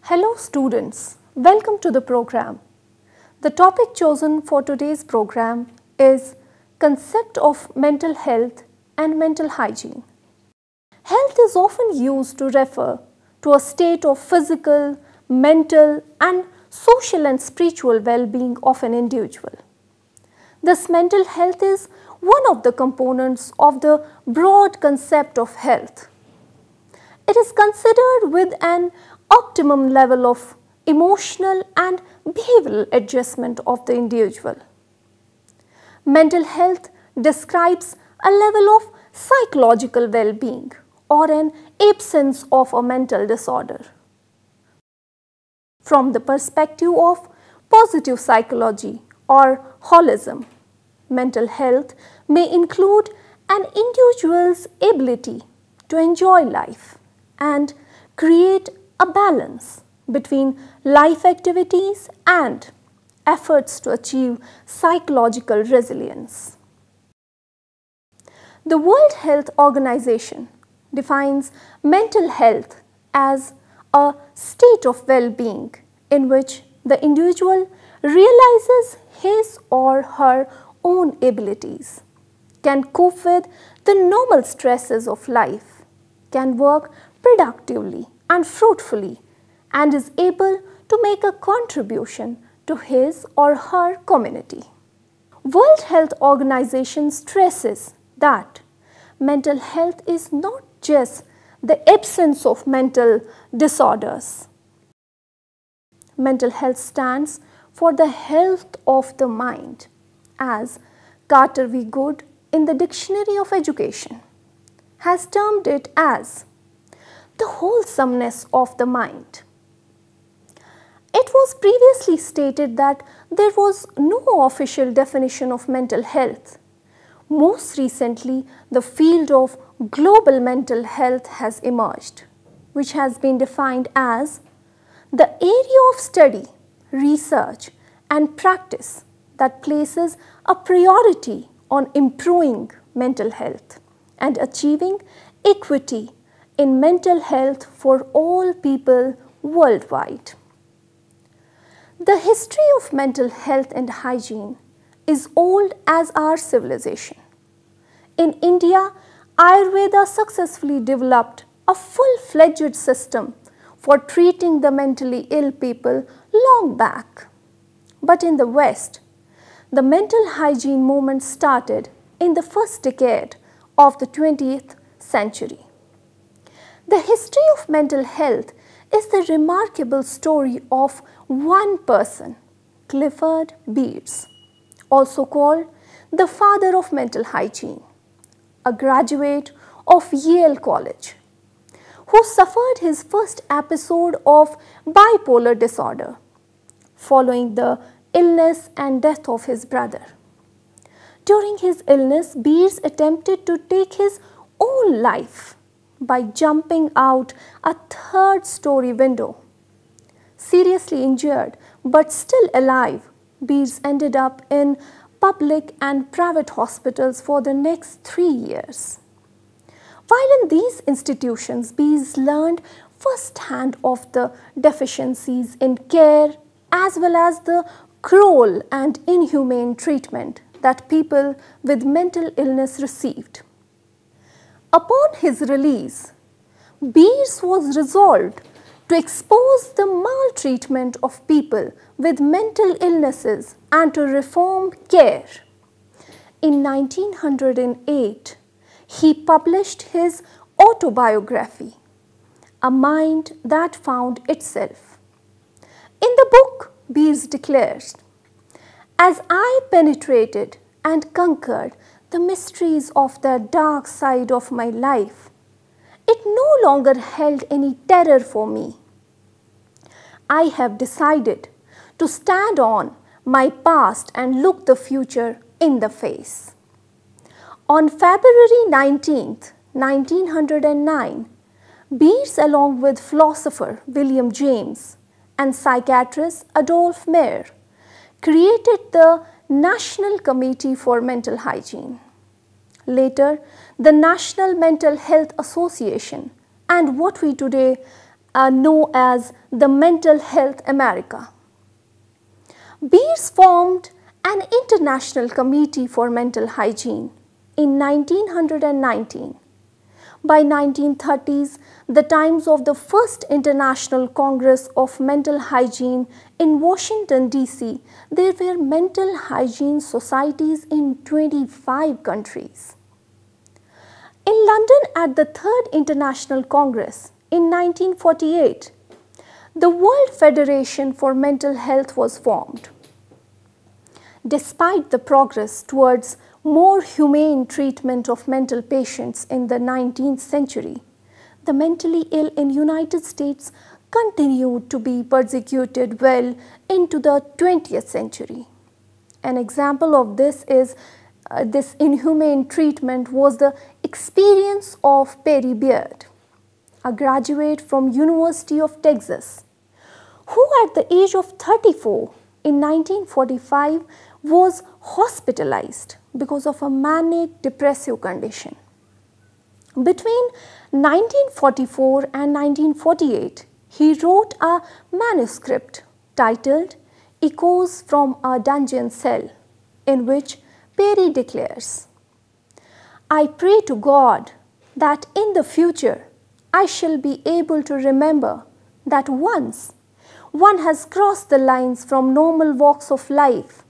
Hello students, welcome to the program. The topic chosen for today's program is Concept of Mental Health and Mental Hygiene. Health is often used to refer to a state of physical, mental and social and spiritual well-being of an individual. This mental health is one of the components of the broad concept of health. It is considered with an optimum level of emotional and behavioral adjustment of the individual. Mental health describes a level of psychological well-being or an absence of a mental disorder. From the perspective of positive psychology or holism, mental health may include an individual's ability to enjoy life and create a balance between life activities and efforts to achieve psychological resilience. The World Health Organization defines mental health as a state of well-being in which the individual realizes his or her own abilities, can cope with the normal stresses of life, can work productively and fruitfully, and is able to make a contribution to his or her community. World Health Organization stresses that mental health is not just the absence of mental disorders. Mental health stands for the health of the mind, as Carter V. Good in the Dictionary of Education has termed it as the wholesomeness of the mind. It was previously stated that there was no official definition of mental health. Most recently, the field of global mental health has emerged, which has been defined as the area of study, research and practice that places a priority on improving mental health and achieving equity in mental health for all people worldwide. The history of mental health and hygiene is old as our civilization. In India, Ayurveda successfully developed a full-fledged system for treating the mentally ill people long back. But in the West, the mental hygiene movement started in the first decade of the 20th century. The history of mental health is the remarkable story of one person, Clifford Beers, also called the father of mental hygiene, a graduate of Yale College, who suffered his first episode of bipolar disorder following the illness and death of his brother. During his illness, Beers attempted to take his own life by jumping out a third-story window. Seriously injured but still alive, Beers ended up in public and private hospitals for the next 3 years. While in these institutions, Beers learned first-hand of the deficiencies in care as well as the cruel and inhumane treatment that people with mental illness received. Upon his release, Beers was resolved to expose the maltreatment of people with mental illnesses and to reform care. In 1908, he published his autobiography, A Mind That Found Itself. In the book, Beers declares, "As I penetrated and conquered the mysteries of the dark side of my life, it no longer held any terror for me. I have decided to stand on my past and look the future in the face." On February 19, 1909, Beers, along with philosopher William James and psychiatrist Adolph Meyer, created the National Committee for Mental Hygiene. Later, the National Mental Health Association and what we today known as the Mental Health America. Beers formed an international committee for mental hygiene in 1919. By 1930s, the times of the first International Congress of Mental Hygiene in Washington, D.C., there were mental hygiene societies in 25 countries. In London at the Third International Congress in 1948, the World Federation for Mental Health was formed. Despite the progress towards more humane treatment of mental patients in the 19th century, the mentally ill in United States continued to be persecuted well into the 20th century. An example of this is this inhumane treatment was the experience of Perry Beard, a graduate from University of Texas, who at the age of 34 in 1945 was hospitalized because of a manic depressive condition. Between 1944 and 1948, he wrote a manuscript titled Echoes from a Dungeon Cell, in which Perry declares, "I pray to God that in the future I shall be able to remember that once one has crossed the lines from normal walks of life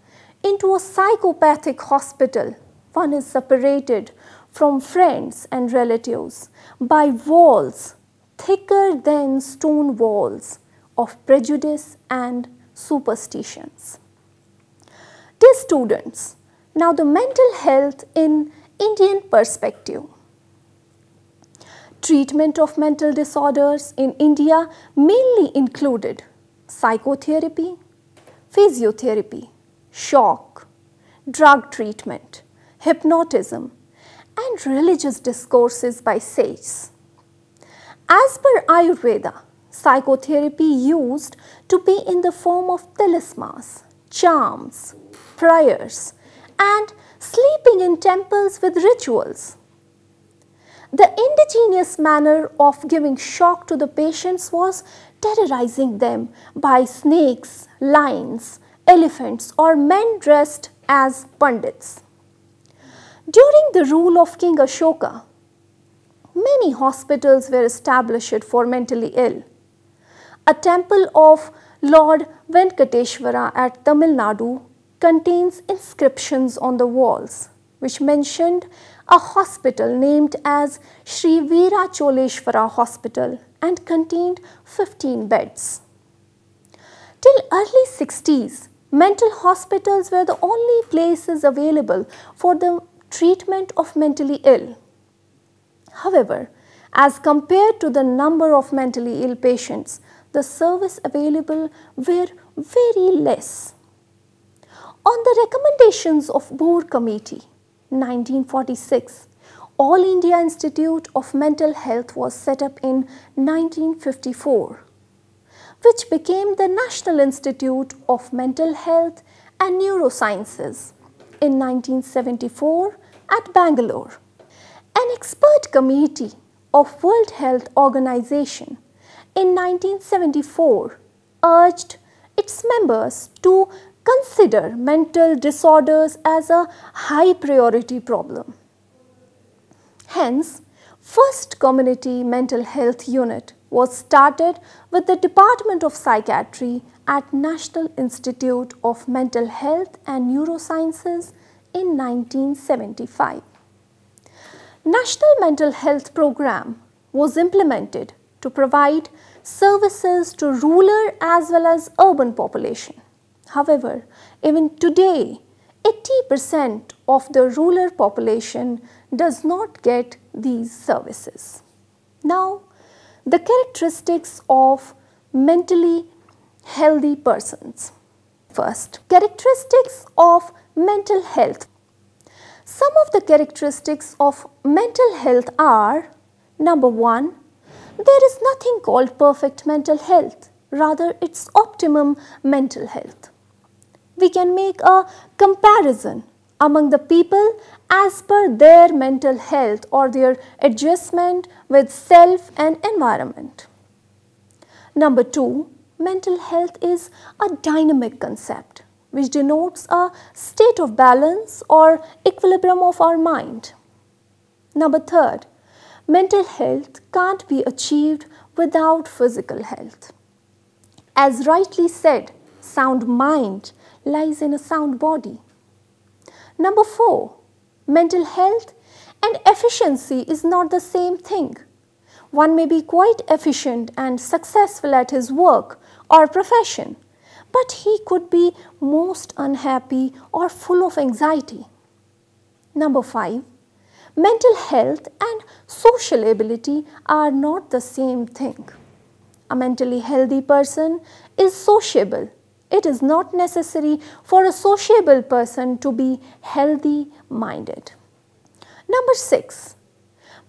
into a psychopathic hospital, one is separated from friends and relatives by walls thicker than stone walls of prejudice and superstitions." Dear students, now the mental health in Indian perspective. Treatment of mental disorders in India mainly included psychotherapy, physiotherapy, shock, drug treatment, hypnotism, and religious discourses by sages. As per Ayurveda, psychotherapy used to be in the form of talismans, charms, prayers, and sleeping in temples with rituals. The indigenous manner of giving shock to the patients was terrorizing them by snakes, lions, elephants, or men dressed as pandits. During the rule of King Ashoka, many hospitals were established for mentally ill. A temple of Lord Venkateshwara at Tamil Nadu contains inscriptions on the walls which mentioned a hospital named as Sri Veera Cholaeswara Hospital and contained 15 beds. Till early 60s, mental hospitals were the only places available for the treatment of mentally ill. However, as compared to the number of mentally ill patients, the service available were very less. On the recommendations of Boer Committee, 1946, All India Institute of Mental Health was set up in 1954, which became the National Institute of Mental Health and Neurosciences in 1974 at Bangalore. An expert committee of World Health Organization in 1974 urged its members to consider mental disorders as a high priority problem. Hence, first community mental health unit was started with the Department of Psychiatry at National Institute of Mental Health and Neurosciences in 1975. National Mental Health Program was implemented to provide services to rural as well as urban population. However, even today, 80% of the rural population does not get these services. Now, the characteristics of mentally healthy persons. First, characteristics of mental health. Some of the characteristics of mental health are: number one, there is nothing called perfect mental health, rather it's optimum mental health. We can make a comparison among the people as per their mental health or their adjustment with self and environment. Number 2, mental health is a dynamic concept which denotes a state of balance or equilibrium of our mind. Number 3, mental health can't be achieved without physical health. As rightly said, sound mind lies in a sound body. Number 4, mental health and efficiency is not the same thing. One may be quite efficient and successful at his work or profession, but he could be most unhappy or full of anxiety. Number 5, mental health and social ability are not the same thing. A mentally healthy person is sociable. It is not necessary for a sociable person to be healthy-minded. Number 6,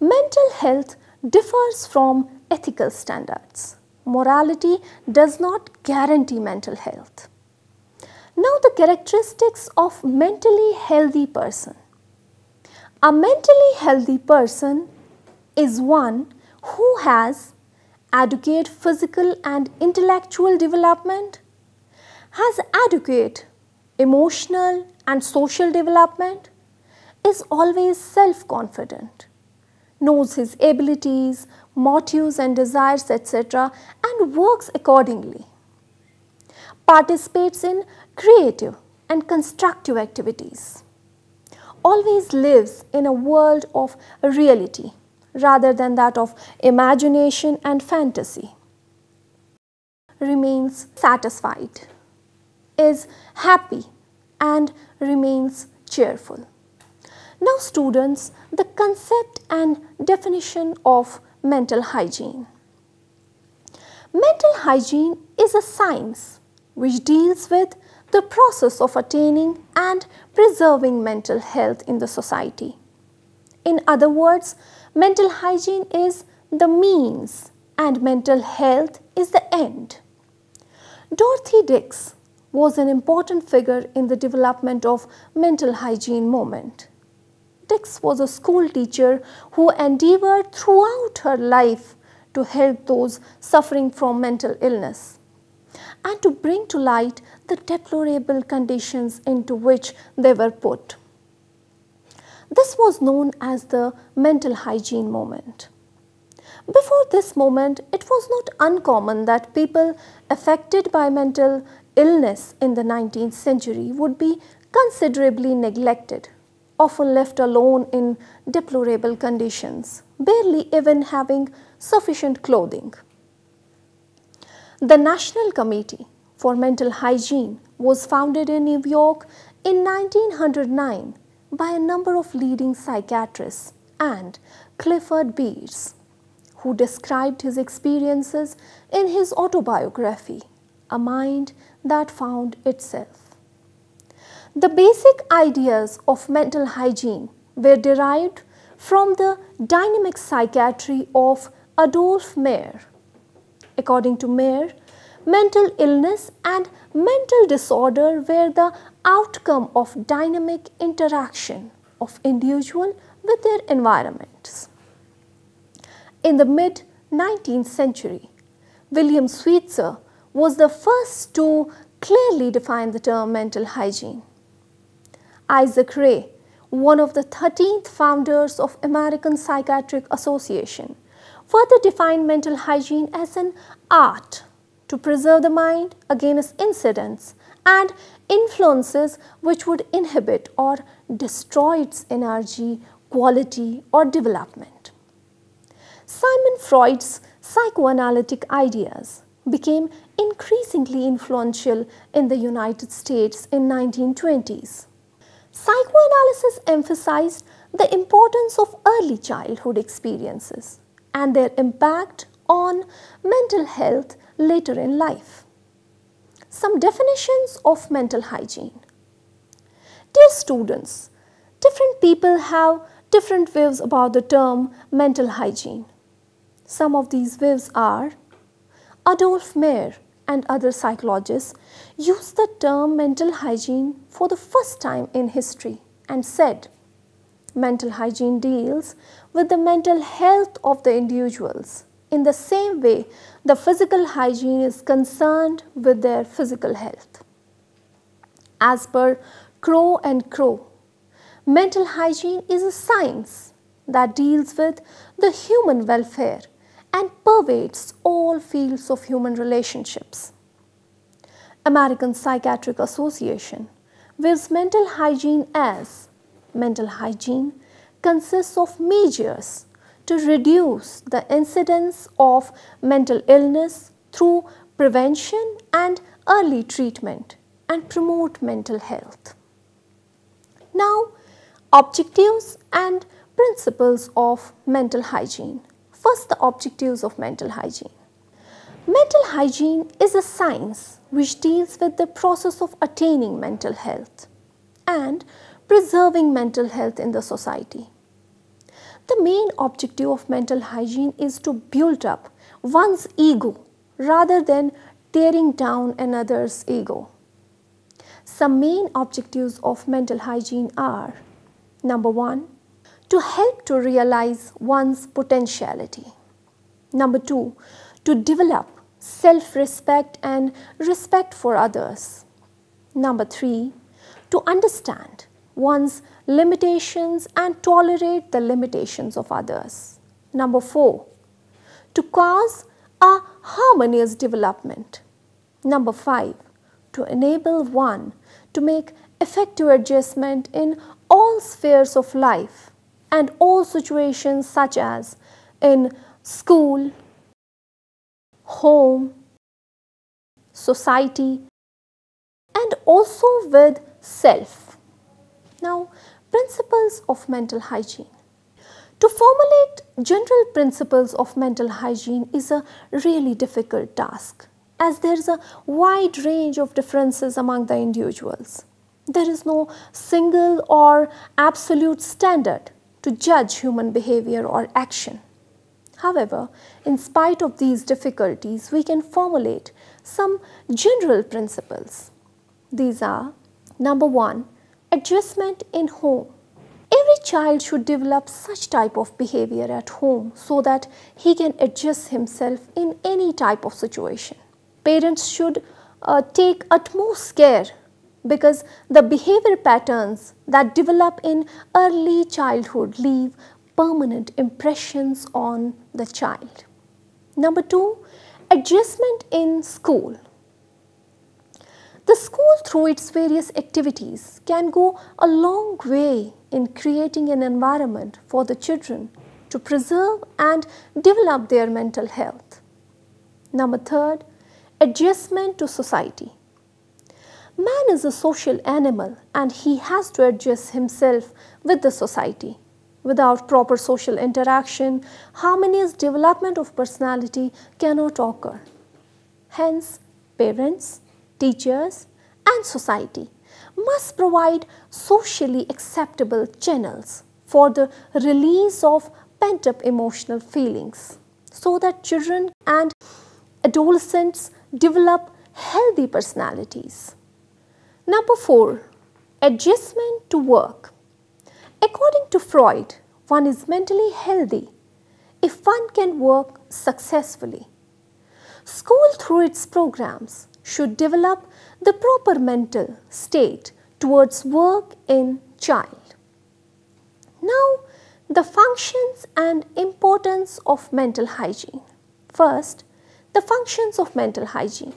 mental health differs from ethical standards. Morality does not guarantee mental health. Now the characteristics of mentally healthy person. A mentally healthy person is one who has adequate physical and intellectual development, has adequate emotional and social development, is always self-confident, knows his abilities, motives and desires, etc., and works accordingly, participates in creative and constructive activities, always lives in a world of reality rather than that of imagination and fantasy, remains satisfied, is happy and remains cheerful. Now students, the concept and definition of mental hygiene. Mental hygiene is a science which deals with the process of attaining and preserving mental health in the society. In other words, mental hygiene is the means and mental health is the end. Dorothy Dix was an important figure in the development of mental hygiene movement. Dix was a school teacher who endeavored throughout her life to help those suffering from mental illness and to bring to light the deplorable conditions into which they were put. This was known as the mental hygiene movement. Before this movement, it was not uncommon that people affected by mental illness in the 19th century would be considerably neglected, often left alone in deplorable conditions, barely even having sufficient clothing. The National Committee for Mental Hygiene was founded in New York in 1909 by a number of leading psychiatrists and Clifford Beers, who described his experiences in his autobiography, A Mind That Found Itself. The basic ideas of mental hygiene were derived from the dynamic psychiatry of Adolf Meyer. According to Meyer, mental illness and mental disorder were the outcome of dynamic interaction of individual with their environments. In the mid-19th century, William Sweetzer was the first to clearly define the term mental hygiene. Isaac Ray, one of the 13th founders of American Psychiatric Association, further defined mental hygiene as an art to preserve the mind against incidents and influences which would inhibit or destroy its energy, quality or development. Simon Freud's psychoanalytic ideas became increasingly influential in the United States in 1920s. Psychoanalysis emphasized the importance of early childhood experiences and their impact on mental health later in life. Some definitions of mental hygiene. Dear students, different people have different views about the term mental hygiene. Some of these views are: Adolf Meyer and other psychologists used the term mental hygiene for the first time in history and said, mental hygiene deals with the mental health of the individuals In the same way, the physical hygiene is concerned with their physical health. As per Crow and Crow, mental hygiene is a science that deals with the human welfare and pervades all fields of human relationships. American Psychiatric Association views mental hygiene as mental hygiene consists of measures to reduce the incidence of mental illness through prevention and early treatment and promote mental health. Now, objectives and principles of mental hygiene. First, the objectives of mental hygiene. Mental hygiene is a science which deals with the process of attaining mental health and preserving mental health in the society. The main objective of mental hygiene is to build up one's ego rather than tearing down another's ego. Some main objectives of mental hygiene are: number 1, to help to realize one's potentiality. Number 2, to develop self-respect and respect for others. Number 3, to understand one's limitations and tolerate the limitations of others. Number 4, to cause a harmonious development. Number 5, to enable one to make effective adjustment in all spheres of life and all situations such as in school, home, society, and also with self. Now, principles of mental hygiene. To formulate general principles of mental hygiene is a really difficult task, as there is a wide range of differences among the individuals. There is no single or absolute standard to judge human behavior or action. However, in spite of these difficulties, we can formulate some general principles. These are: number 1, adjustment in home. Every child should develop such type of behavior at home so that he can adjust himself in any type of situation. Parents should take utmost care, because the behavior patterns that develop in early childhood leave permanent impressions on the child. Number 2, adjustment in school. The school, through its various activities, can go a long way in creating an environment for the children to preserve and develop their mental health. Number 3, adjustment to society. Man is a social animal and he has to adjust himself with the society. Without proper social interaction, harmonious development of personality cannot occur. Hence, parents, teachers, and society must provide socially acceptable channels for the release of pent-up emotional feelings so that children and adolescents develop healthy personalities. Number 4, adjustment to work. According to Freud, one is mentally healthy if one can work successfully. School, through its programs, should develop the proper mental state towards work in child. Now, the functions and importance of mental hygiene. First, the functions of mental hygiene.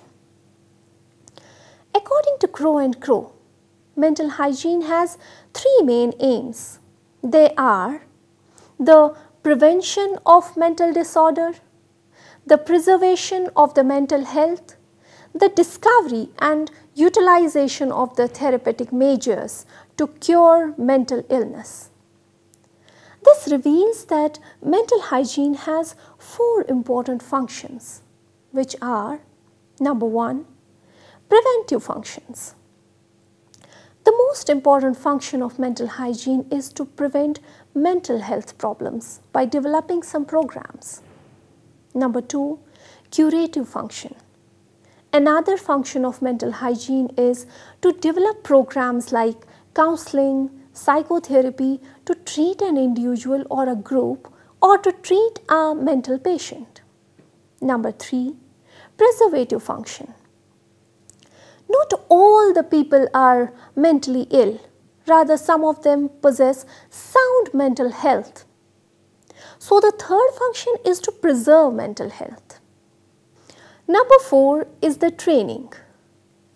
According to Crow and Crow, mental hygiene has 3 main aims. They are the prevention of mental disorder, the preservation of the mental health, the discovery and utilization of the therapeutic measures to cure mental illness. This reveals that mental hygiene has 4 important functions, which are: number 1, preventive functions. The most important function of mental hygiene is to prevent mental health problems by developing some programs. Number 2, curative function. Another function of mental hygiene is to develop programs like counseling, psychotherapy to treat an individual or a group, or to treat a mental patient. Number 3, preservative function. Not all the people are mentally ill, rather some of them possess sound mental health. So the third function is to preserve mental health. Number 4 is the training.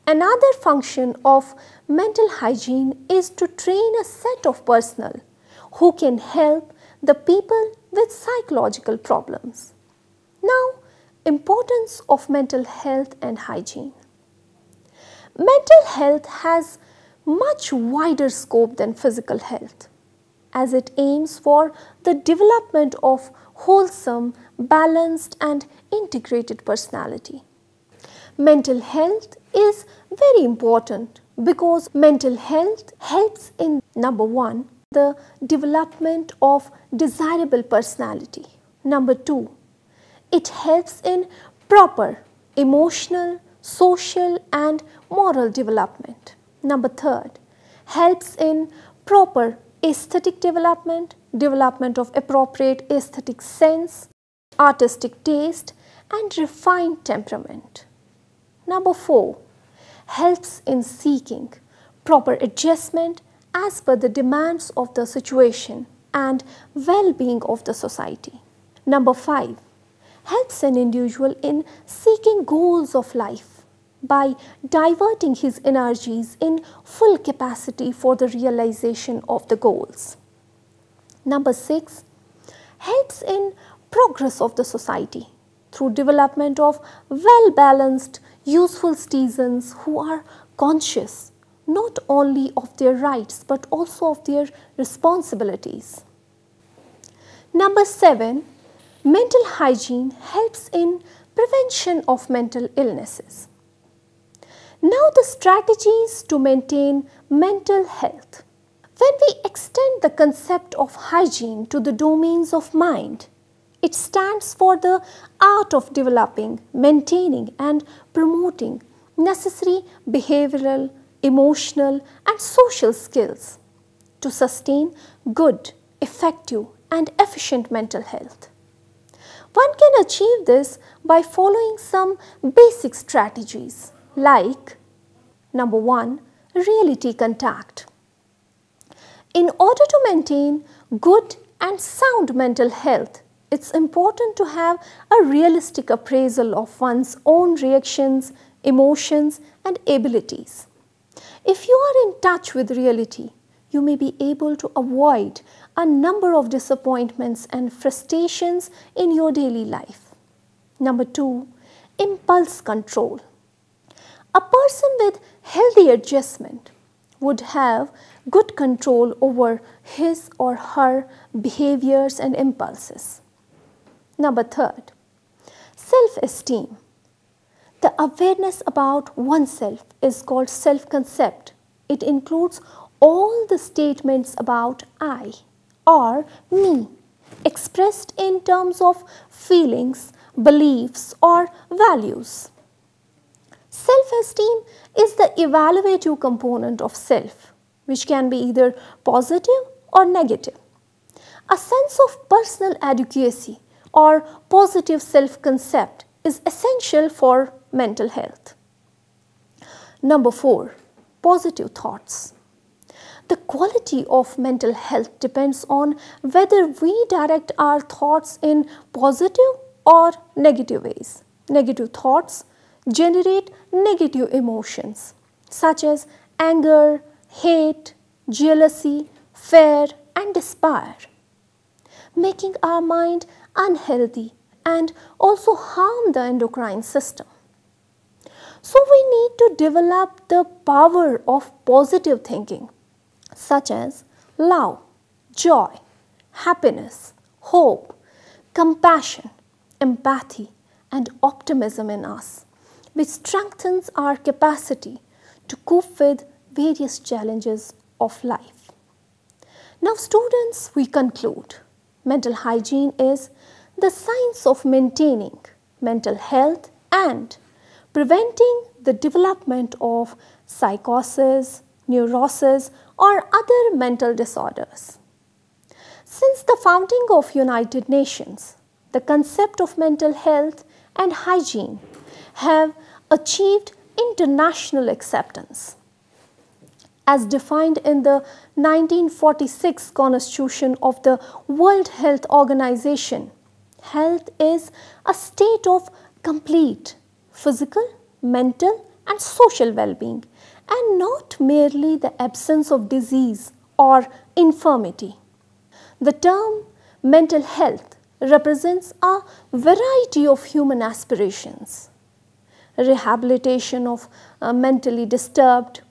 Another function of mental hygiene is to train a set of personnel who can help the people with psychological problems. Now, importance of mental health and hygiene. Mental health has much wider scope than physical health, as it aims for the development of wholesome, balanced and integrated personality. Mental health is very important because mental health helps in number 1, the development of desirable personality. Number 2, it helps in proper emotional, social and moral development. Number 3, helps in proper aesthetic development, development of appropriate aesthetic sense, artistic taste and refined temperament. Number 4, helps in seeking proper adjustment as per the demands of the situation and well-being of the society. Number 5, helps an individual in seeking goals of life by diverting his energies in full capacity for the realization of the goals. Number 6, helps in progress of the society through development of well-balanced, useful citizens who are conscious not only of their rights but also of their responsibilities. Number 7, mental hygiene helps in prevention of mental illnesses. Now the strategies to maintain mental health. When we extend the concept of hygiene to the domains of mind, it stands for the art of developing, maintaining and promoting necessary behavioral, emotional and social skills to sustain good, effective and efficient mental health. One can achieve this by following some basic strategies like number 1, reality contact. In order to maintain good and sound mental health, it's important to have a realistic appraisal of one's own reactions, emotions and abilities. If you are in touch with reality, you may be able to avoid a number of disappointments and frustrations in your daily life. Number 2, impulse control. A person with healthy adjustment would have good control over his or her behaviors and impulses. Number 3, self-esteem. The awareness about oneself is called self-concept. It includes all the statements about I or me expressed in terms of feelings, beliefs or values. Self-esteem is the evaluative component of self, which can be either positive or negative. A sense of personal adequacy or positive self-concept is essential for mental health. Number 4, positive thoughts. The quality of mental health depends on whether we direct our thoughts in positive or negative ways. Negative thoughts generate negative emotions such as anger, hate, jealousy, fear and despair, making our mind unhealthy and also harm the endocrine system. So we need to develop the power of positive thinking such as love, joy, happiness, hope, compassion, empathy and optimism in us, which strengthens our capacity to cope with various challenges of life. Now students, we conclude. Mental hygiene is the science of maintaining mental health and preventing the development of psychosis, neuroses or other mental disorders. Since the founding of United Nations, the concept of mental health and hygiene have achieved international acceptance. As defined in the 1946 Constitution of the World Health Organization, health is a state of complete physical, mental and social well-being, and not merely the absence of disease or infirmity. The term mental health represents a variety of human aspirations: rehabilitation of mentally disturbed,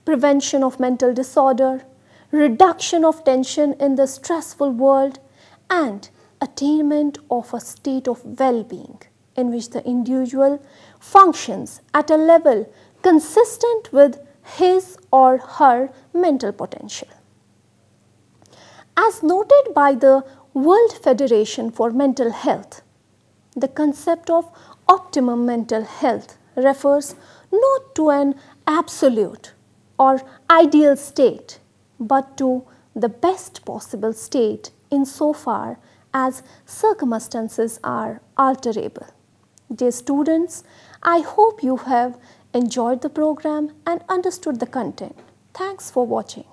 prevention of mental disorder, reduction of tension in the stressful world, and attainment of a state of well-being in which the individual functions at a level consistent with his or her mental potential. As noted by the World Federation for Mental Health, the concept of optimum mental health refers not to an absolute or ideal state, but to the best possible state insofar as circumstances are alterable. Dear students, I hope you have enjoyed the program and understood the content. Thanks for watching.